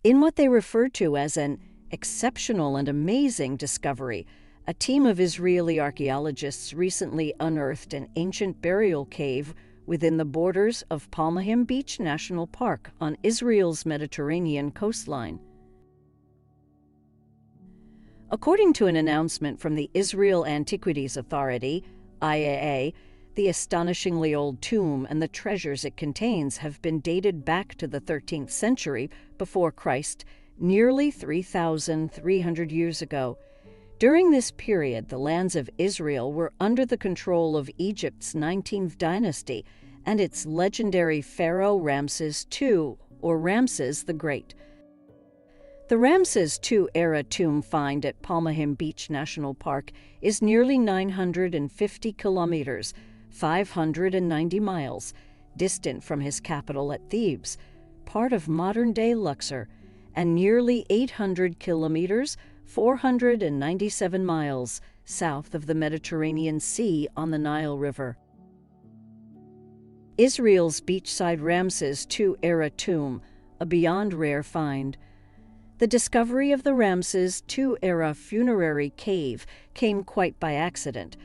In what they refer to as an exceptional and amazing discovery, a team of Israeli archaeologists recently unearthed an ancient burial cave within the borders of Palmahim Beach National Park on Israel's Mediterranean coastline. According to an announcement from the Israel Antiquities Authority, IAA, the astonishingly old tomb and the treasures it contains have been dated back to the 13th century before Christ, nearly 3,300 years ago. During this period, the lands of Israel were under the control of Egypt's 19th dynasty and its legendary pharaoh Ramses II, or Ramses the Great. The Ramses II era tomb find at Palmahim Beach National Park is nearly 950 kilometers, 590 miles, distant from his capital at Thebes, part of modern-day Luxor, and nearly 800 kilometers, 497 miles, south of the Mediterranean Sea on the Nile River. Israel's beachside Ramses II era tomb, a beyond rare find. The discovery of the Ramses II era funerary cave came quite by accident.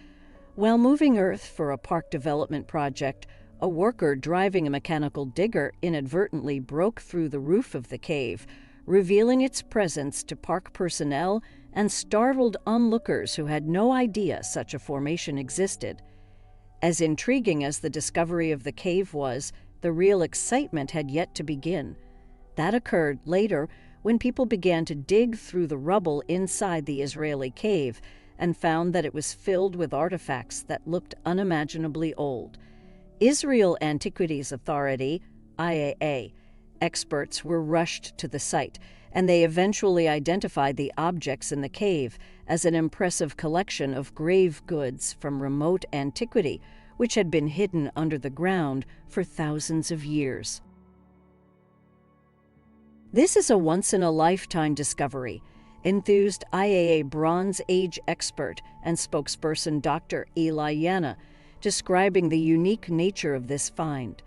While moving earth for a park development project, a worker driving a mechanical digger inadvertently broke through the roof of the cave, revealing its presence to park personnel and startled onlookers who had no idea such a formation existed. As intriguing as the discovery of the cave was, the real excitement had yet to begin. That occurred later when people began to dig through the rubble inside the Israeli cave and found that it was filled with artifacts that looked unimaginably old. Israel Antiquities Authority, IAA, experts were rushed to the site, and they eventually identified the objects in the cave as an impressive collection of grave goods from remote antiquity, which had been hidden under the ground for thousands of years. This is a once-in-a-lifetime discovery, enthused IAA Bronze Age expert and spokesperson Dr. Eli Yana, describing the unique nature of this find.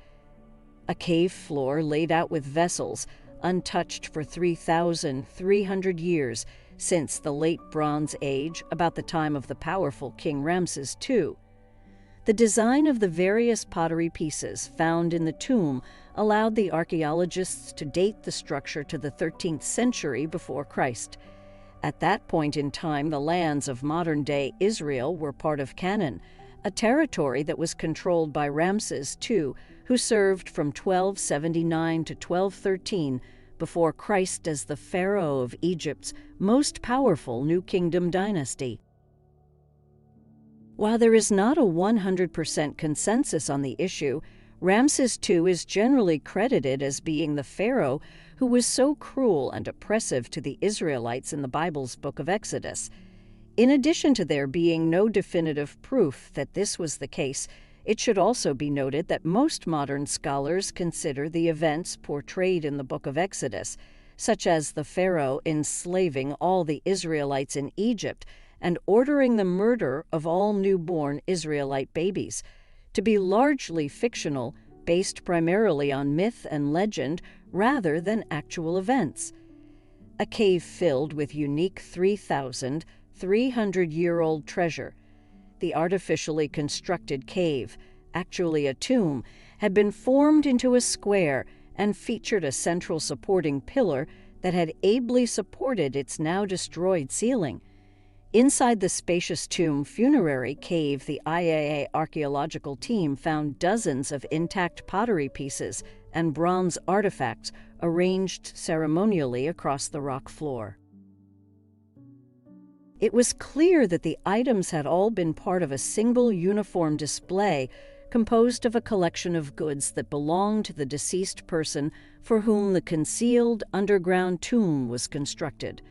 A cave floor laid out with vessels, untouched for 3,300 years since the late Bronze Age, about the time of the powerful King Ramses II. The design of the various pottery pieces found in the tomb allowed the archaeologists to date the structure to the 13th century before Christ. At that point in time, the lands of modern-day Israel were part of Canaan, a territory that was controlled by Ramses II, who served from 1279 to 1213 before Christ as the pharaoh of Egypt's most powerful New Kingdom dynasty. While there is not a 100% consensus on the issue, Ramses II is generally credited as being the pharaoh who was so cruel and oppressive to the Israelites in the Bible's book of Exodus. In addition to there being no definitive proof that this was the case, it should also be noted that most modern scholars consider the events portrayed in the book of Exodus, such as the pharaoh enslaving all the Israelites in Egypt and ordering the murder of all newborn Israelite babies, to be largely fictional, based primarily on myth and legend rather than actual events. A cave filled with unique 3,300-year-old treasure. The artificially constructed cave, actually a tomb, had been formed into a square and featured a central supporting pillar that had ably supported its now destroyed ceiling. Inside the spacious tomb funerary cave, the IAA archaeological team found dozens of intact pottery pieces and bronze artifacts arranged ceremonially across the rock floor. It was clear that the items had all been part of a single uniform display composed of a collection of goods that belonged to the deceased person for whom the concealed underground tomb was constructed.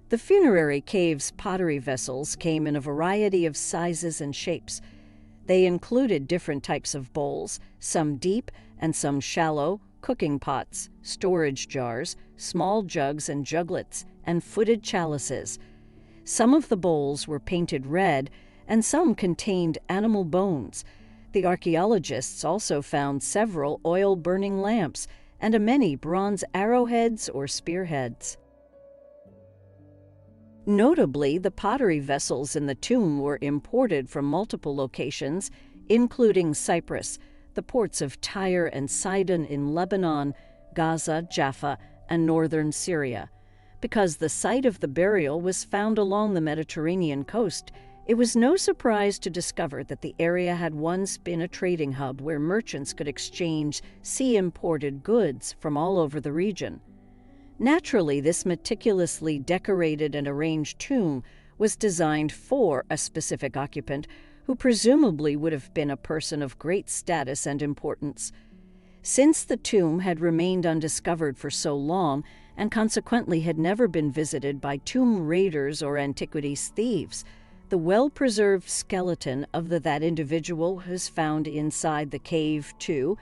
The funerary cave's pottery vessels came in a variety of sizes and shapes. They included different types of bowls, some deep and some shallow, cooking pots, storage jars, small jugs and juglets, and footed chalices. Some of the bowls were painted red, and some contained animal bones. The archaeologists also found several oil-burning lamps and many bronze arrowheads or spearheads. Notably, the pottery vessels in the tomb were imported from multiple locations, including Cyprus, the ports of Tyre and Sidon in Lebanon, Gaza, Jaffa, and northern Syria. Because the site of the burial was found along the Mediterranean coast, it was no surprise to discover that the area had once been a trading hub where merchants could exchange sea-imported goods from all over the region. Naturally, this meticulously decorated and arranged tomb was designed for a specific occupant, who presumably would have been a person of great status and importance. Since the tomb had remained undiscovered for so long, and consequently had never been visited by tomb raiders or antiquities thieves, the well-preserved skeleton of that individual was found inside the cave too,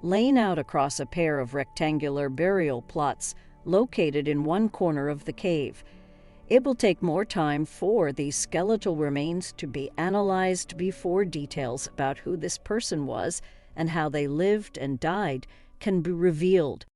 laying out across a pair of rectangular burial plots located in one corner of the cave. It will take more time for these skeletal remains to be analyzed before details about who this person was and how they lived and died can be revealed.